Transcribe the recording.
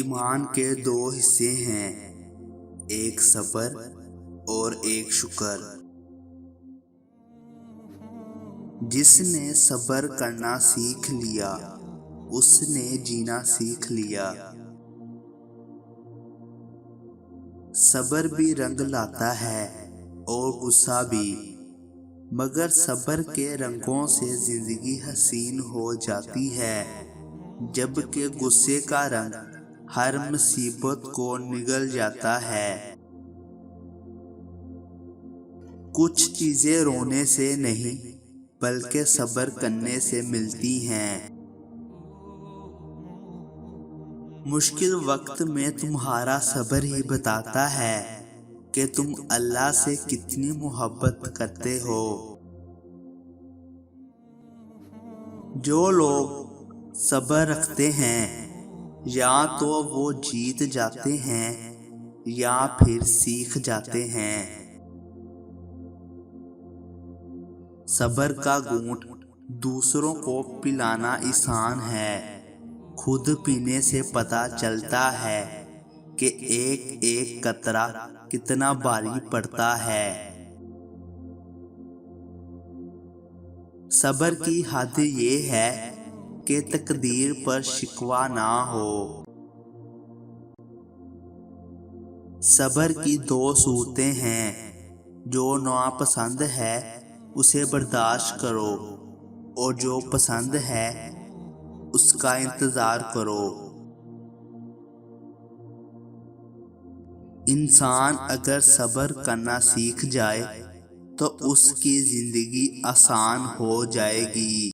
ایمان کے دو حصے ہیں، ایک صبر اور ایک شکر۔ جس نے صبر کرنا سیکھ لیا اس نے جینا سیکھ لیا۔ صبر بھی رنگ لاتا ہے اور غصہ بھی، مگر صبر کے رنگوں سے زندگی حسین ہو جاتی ہے، جبکہ غصے کا رنگ ہر مصیبت کو نگل جاتا ہے۔ کچھ چیزیں رونے سے نہیں بلکہ صبر کرنے سے ملتی ہیں۔ مشکل وقت میں تمہارا صبر ہی بتاتا ہے کہ تم اللہ سے کتنی محبت کرتے ہو۔ جو لوگ صبر رکھتے ہیں یا تو وہ جیت جاتے ہیں یا پھر سیکھ جاتے ہیں۔ صبر کا گھونٹ دوسروں کو پلانا آسان ہے، خود پینے سے پتہ چلتا ہے کہ ایک ایک قطرہ کتنا بھاری پڑتا ہے۔ صبر کی حد یہ ہے کہ تقدیر پر شکوہ نہ ہو۔ صبر کی دو صورتیں ہیں، جو ناپسند ہے اسے برداشت کرو اور جو پسند ہے اس کا انتظار کرو۔ انسان اگر صبر کرنا سیکھ جائے تو اس کی زندگی آسان ہو جائے گی۔